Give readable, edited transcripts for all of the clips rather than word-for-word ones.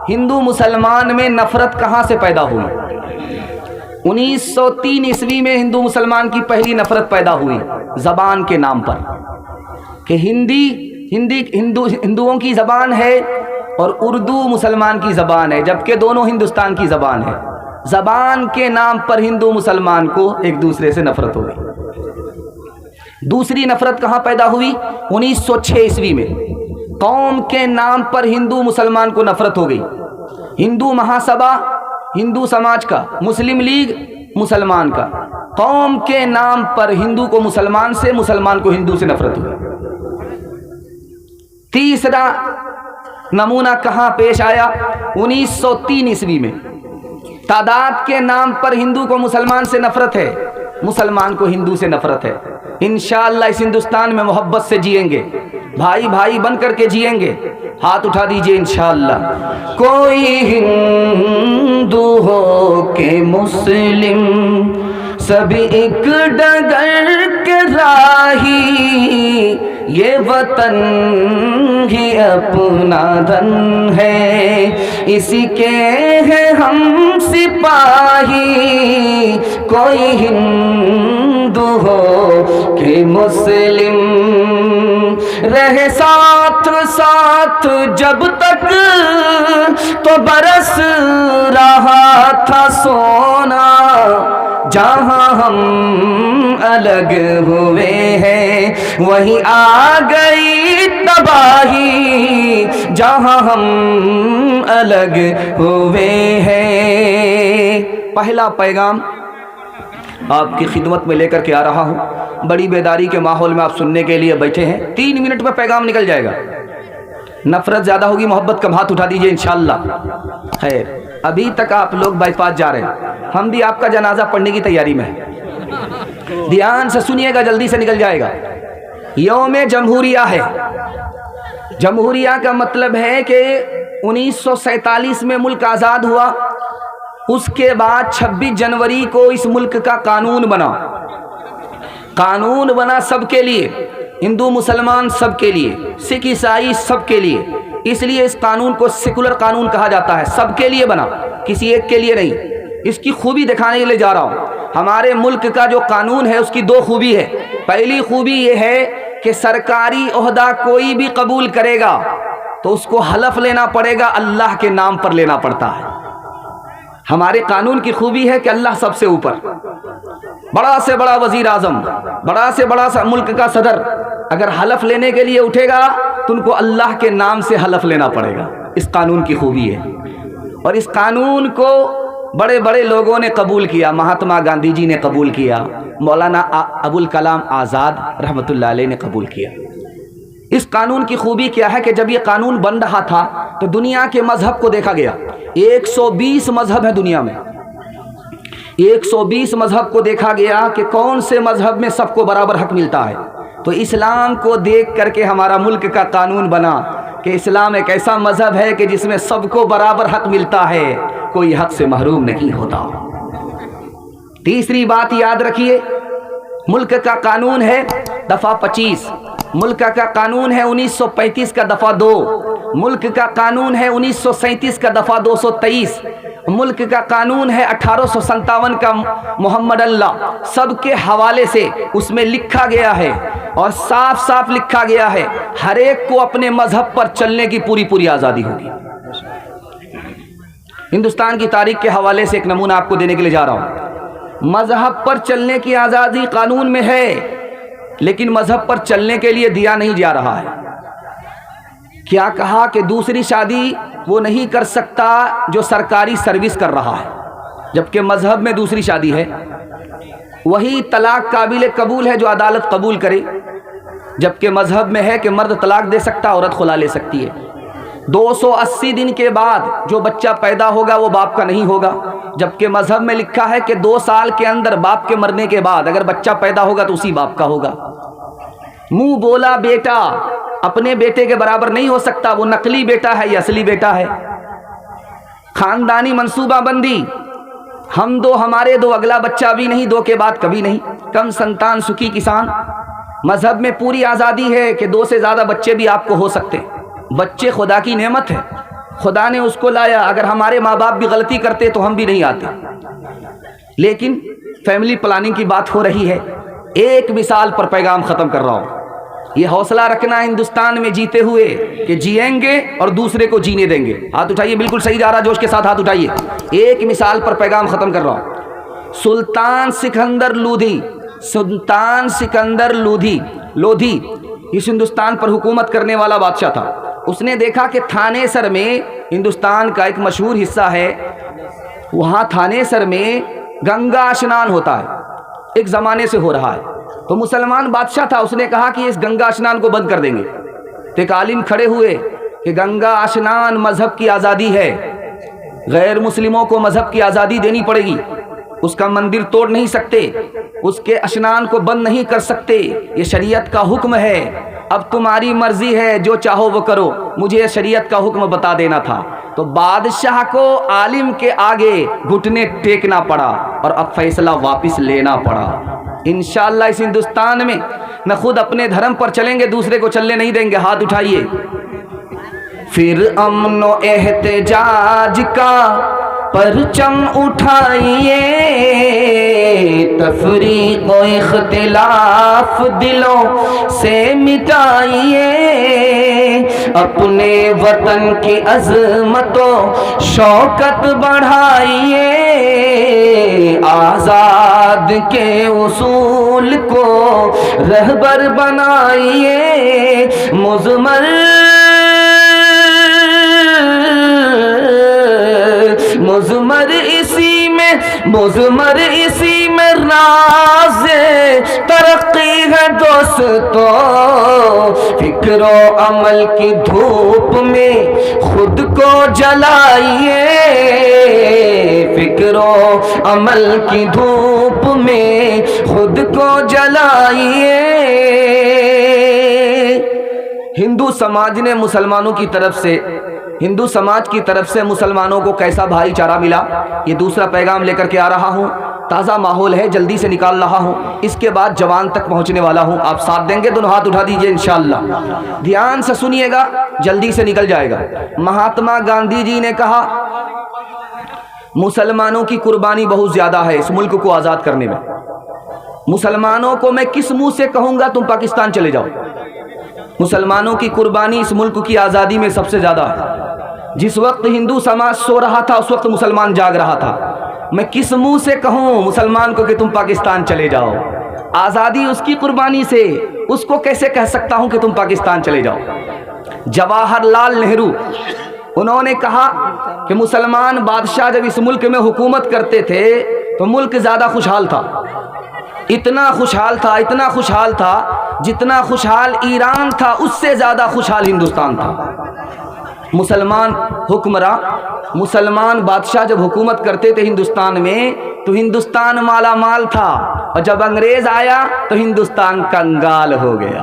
ہندو مسلمان میں نفرت کہاں سے پیدا ہوئی؟ 1903 عیسوی میں ہندو مسلمان کی پہلی نفرت پیدا ہوئی زبان کے نام پر، کہ ہندوؤں کی زبان ہے اور اردو مسلمان کی زبان ہے، جبکہ دونوں ہندوستان کی زبان ہے۔ زبان کے نام پر ہندو مسلمان کو ایک دوسرے سے نفرت ہو گئی۔ دوسری نفرت کہاں پیدا ہوئی؟ 1906 عیسوی میں قوم کے نام پر ہندو مسلمان کو نفرت ہو گئی۔ ہندو مہاسبھا ہندو سماج کا، مسلم لیگ مسلمان کا، قوم کے نام پر ہندو کو مسلمان سے، مسلمان کو ہندو سے نفرت ہوئی۔ تیسرا نمونہ کہاں پیش آیا؟ 1903 عیسوی میں تعداد کے نام پر ہندو کو مسلمان سے نفرت ہے، مسلمان کو ہندو سے نفرت ہے۔ انشاءاللہ اس ہندوستان میں محبت سے جئیں گے، بھائی بھائی بن کر کے جئیں گے۔ ہاتھ اٹھا دیجئے انشاءاللہ۔ کوئی ہندو ہو کہ مسلم، سب ایک ڈگر کے راہی، یہ وطن ہی اپنا دھن ہے، اسی کے ہیں ہم سپاہی۔ کوئی ہندو ہو کہ مسلم، رہے ساتھ ساتھ جب تک تو برس رہا تھا سونا، جہاں ہم الگ ہوئے ہیں وہیں آ گئی تباہی، جہاں ہم الگ ہوئے ہیں۔ پہلا پیغام آپ کی خدمت میں لے کر کے آ رہا ہوں، بڑی بیداری کے ماحول میں آپ سننے کے لیے بیٹھے ہیں، 3 منٹ میں پیغام نکل جائے گا۔ نفرت زیادہ ہوگی، محبت کم، ہاتھ اٹھا دیجئے انشاءاللہ۔ خیر، ابھی تک آپ لوگ بائی پاس جا رہے ہیں، ہم بھی آپ کا جنازہ پڑھنے کی تیاری میں ہیں، دھیان سے سنیے گا، جلدی سے نکل جائے گا۔ یوم جمہوریہ ہے۔ جمہوریہ کا مطلب ہے کہ 1947 میں ملک آزاد ہوا، اس کے بعد 26 جنوری کو اس ملک کا قانون بنا۔ قانون بنا سب کے لیے، ہندو مسلمان سب کے لیے، سکھ عیسائی سب کے لیے، اس لیے اس قانون کو سیکولر قانون کہا جاتا ہے، سب کے لیے بنا، کسی ایک کے لیے نہیں۔ اس کی خوبی دکھانے کے لیے جا رہا ہوں۔ ہمارے ملک کا جو قانون ہے اس کی 2 خوبی ہے۔ پہلی خوبی یہ ہے کہ سرکاری عہدہ کوئی بھی قبول کرے گا تو اس کو حلف لینا پڑے گا، اللہ کے نام پر لینا پڑتا ہے۔ ہمارے قانون کی خوبی ہے کہ اللہ سب سے اوپر، بڑا سے بڑا وزیر اعظم، بڑا سے بڑا ملک کا صدر اگر حلف لینے کے لیے اٹھے گا تو ان کو اللہ کے نام سے حلف لینا پڑے گا۔ اس قانون کی خوبی ہے، اور اس قانون کو بڑے بڑے لوگوں نے قبول کیا۔ مہاتما گاندھی جی نے قبول کیا، مولانا ابوالکلام آزاد رحمۃ اللہ علیہ نے قبول کیا۔ اس قانون کی خوبی کیا ہے کہ جب یہ قانون بن رہا تھا تو دنیا کے مذہب کو دیکھا گیا۔ 120 مذہب ہیں دنیا میں، 120 مذہب کو دیکھا گیا کہ کون سے مذہب میں سب کو برابر حق ملتا ہے۔ تو اسلام کو دیکھ کر کے ہمارا ملک کا قانون بنا کہ اسلام ایک ایسا مذہب ہے کہ جس میں سب کو برابر حق ملتا ہے، کوئی حق سے محروم نہیں ہوتا۔ تیسری بات یاد رکھیے، ملک کا قانون ہے دفعہ 25، ملک کا قانون ہے 1935 کا دفعہ 2، ملک کا قانون ہے 1937 کا دفعہ 223، ملک کا قانون ہے 1857 کا محمد اللہ، سب کے حوالے سے اس میں لکھا گیا ہے اور صاف صاف لکھا گیا ہے ہر ایک کو اپنے مذہب پر چلنے کی پوری آزادی ہوگی۔ ہندوستان کی تاریخ کے حوالے سے ایک نمونہ آپ کو دینے کے لیے جا رہا ہوں۔ مذہب پر چلنے کی آزادی قانون میں ہے، لیکن مذہب پر چلنے کے لیے دیا نہیں جا رہا ہے۔ کیا کہا کہ دوسری شادی وہ نہیں کر سکتا جو سرکاری سروس کر رہا ہے، جبکہ مذہب میں دوسری شادی ہے۔ وہی طلاق قابل قبول ہے جو عدالت قبول کرے، جبکہ مذہب میں ہے کہ مرد طلاق دے سکتا، عورت خلا لے سکتی ہے۔ 280 دن کے بعد جو بچہ پیدا ہوگا وہ باپ کا نہیں ہوگا، جبکہ مذہب میں لکھا ہے کہ 2 سال کے اندر باپ کے مرنے کے بعد اگر بچہ پیدا ہوگا تو اسی باپ کا ہوگا۔ منہ بولا بیٹا اپنے بیٹے کے برابر نہیں ہو سکتا، وہ نقلی بیٹا ہے یا اصلی بیٹا ہے۔ خاندانی منصوبہ بندی، ہم 2 ہمارے 2 اگلا بچہ بھی نہیں، 2 کے بعد کبھی نہیں، کم سنتان سکھی کسان۔ مذہب میں پوری آزادی ہے کہ 2 سے زیادہ بچے بھی آپ کو ہو سکتے، بچے خدا کی نعمت ہے، خدا نے اس کو لایا. اگر ہمارے ماں باپ بھی غلطی کرتے تو ہم بھی نہیں آتے. لیکن فیملی پلاننگ کی بات ہو رہی ہے. ایک مثال پر پیغام ختم کر رہا ہوں. یہ حوصلہ رکھنا ہندوستان میں جیتے ہوئے کہ جیئیں گے اور دوسرے کو جینے دیں گے. ہاتھ اٹھائیے, بالکل صحیح جا رہا, جوش کے ساتھ ہاتھ اٹھائیے. ایک مثال پر پیغام ختم کر رہا ہوں. سلطان سکندر لودھی اس ہندوستان پر حکومت کرنے والا بادشاہ تھا. اس نے دیکھا کہ تھانے سر میں, ہندوستان کا ایک مشہور حصہ ہے, وہاں تھانے سر میں گنگا اشنان ہوتا ہے, ایک زمانے سے ہو رہا ہے. تو مسلمان بادشاہ تھا, اس نے کہا کہ اس گنگا اشنان کو بند کر دیں گے. تو ایک عالم کھڑے ہوئے کہ گنگا اشنان مذہب کی آزادی ہے, غیر مسلموں کو مذہب کی آزادی دینی پڑے گی, اس کا مندر توڑ نہیں سکتے, اس کے اشنان کو بند نہیں کر سکتے, یہ شریعت کا حکم ہے, اب تمہاری مرضی ہے, جو چاہو وہ کرو, مجھے شریعت کا حکم بتا دینا تھا. تو بادشاہ کو عالم کے آگے گھٹنے ٹیکنا پڑا اور اب فیصلہ واپس لینا پڑا. انشاءاللہ اس ہندوستان میں نہ خود اپنے دھرم پر چلیں گے, دوسرے کو چلنے نہیں دیں گے. ہاتھ اٹھائیے. پھر امن و احتجاج کا پرچم اٹھائیے, تفریق و اختلاف دلوں سے مٹائیے, اپنے وطن کی عظمت و شوکت بڑھائیے, آزاد کے اصول کو رہبر بنائیے, مضمر اسی میں راز ترقی ہے دوستو, فکر و عمل کی دھوپ میں خود کو جلائیے, فکر و عمل کی دھوپ میں خود کو جلائیے. ہندو سماج نے مسلمانوں کی طرف سے, ہندو سماج کی طرف سے مسلمانوں کو کیسا بھائی چارہ ملا, یہ دوسرا پیغام لے کر کے آ رہا ہوں. تازہ ماحول ہے, جلدی سے نکال رہا ہوں, اس کے بعد جوان تک پہنچنے والا ہوں. آپ ساتھ دیں گے, دونوں ہاتھ اٹھا دیجئے انشاءاللہ. دھیان سے سنیے گا, جلدی سے نکل جائے گا. مہاتما گاندھی جی نے کہا مسلمانوں کی قربانی بہت زیادہ ہے اس ملک کو آزاد کرنے میں. مسلمانوں کو میں کس منہ سے کہوں گا تم پاکستان چلے جاؤ؟ مسلمانوں کی قربانی اس ملک کی آزادی میں سب سے زیادہ ہے. جس وقت ہندو سماج سو رہا تھا اس وقت مسلمان جاگ رہا تھا. میں کس منہ سے کہوں مسلمان کو کہ تم پاکستان چلے جاؤ؟ آزادی اس کی قربانی سے, اس کو کیسے کہہ سکتا ہوں کہ تم پاکستان چلے جاؤ؟ جواہر لال نہرو, انہوں نے کہا کہ مسلمان بادشاہ جب اس ملک میں حکومت کرتے تھے تو ملک زیادہ خوشحال تھا, اتنا خوشحال تھا جتنا خوشحال ایران تھا اس سے زیادہ خوشحال ہندوستان تھا. مسلمان حکمراں, مسلمان بادشاہ جب حکومت کرتے تھے ہندوستان میں تو ہندوستان مالا مال تھا, اور جب انگریز آیا تو ہندوستان کنگال ہو گیا.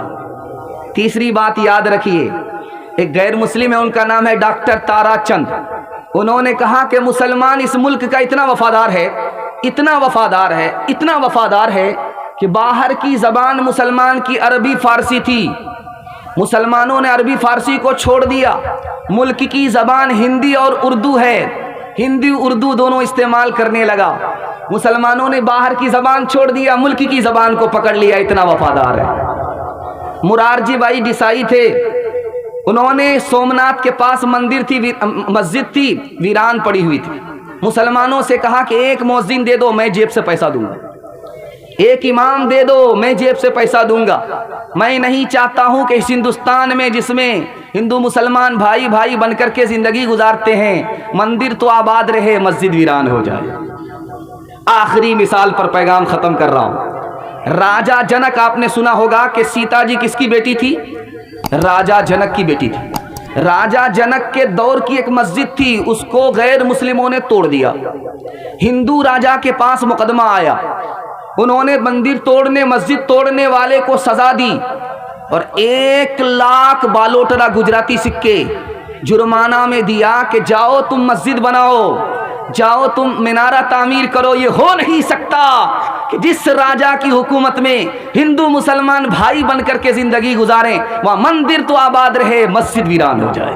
تیسری بات یاد رکھیے, ایک غیر مسلم ہے, ان کا نام ہے ڈاکٹر تارا چند. انہوں نے کہا کہ مسلمان اس ملک کا اتنا وفادار ہے کہ باہر کی زبان مسلمان کی عربی فارسی تھی, مسلمانوں نے عربی فارسی کو چھوڑ دیا, ملک کی زبان ہندی اور اردو ہے, ہندی اردو دونوں استعمال کرنے لگا. مسلمانوں نے باہر کی زبان چھوڑ دیا, ملک کی زبان کو پکڑ لیا, اتنا وفادار ہے. مرارجی بھائی دیسائی تھے, انہوں نے سومناتھ کے پاس مندر تھی, مسجد تھی, ویران پڑی ہوئی تھی. مسلمانوں سے کہا کہ ایک مؤذن دے دو, میں جیب سے پیسہ دوں گا, ایک امام دے دو, میں جیب سے پیسہ دوں گا. میں نہیں چاہتا ہوں کہ اس ہندوستان میں جس میں ہندو مسلمان بھائی بھائی بن کر کے زندگی گزارتے ہیں, مندر تو آباد رہے, مسجد ویران ہو جائے. آخری مثال پر پیغام ختم کر رہا ہوں. راجا جنک, آپ نے سنا ہوگا کہ سیتا جی کس کی بیٹی تھی؟ راجا جنک کی بیٹی تھی. راجا جنک کے دور کی ایک مسجد تھی, اس کو غیر مسلموں نے توڑ دیا. ہندو راجا کے پاس مقدمہ آیا, انہوں نے مندر توڑنے, مسجد توڑنے والے کو سزا دی اور 1,00,000 بالوٹرا گجراتی سکے جرمانہ میں دیا کہ جاؤ تم مسجد بناؤ, جاؤ تم مینارہ تعمیر کرو. یہ ہو نہیں سکتا کہ جس راجا کی حکومت میں ہندو مسلمان بھائی بن کر کے زندگی گزاریں, وہاں مندر تو آباد رہے, مسجد ویران ہو جائے.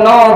9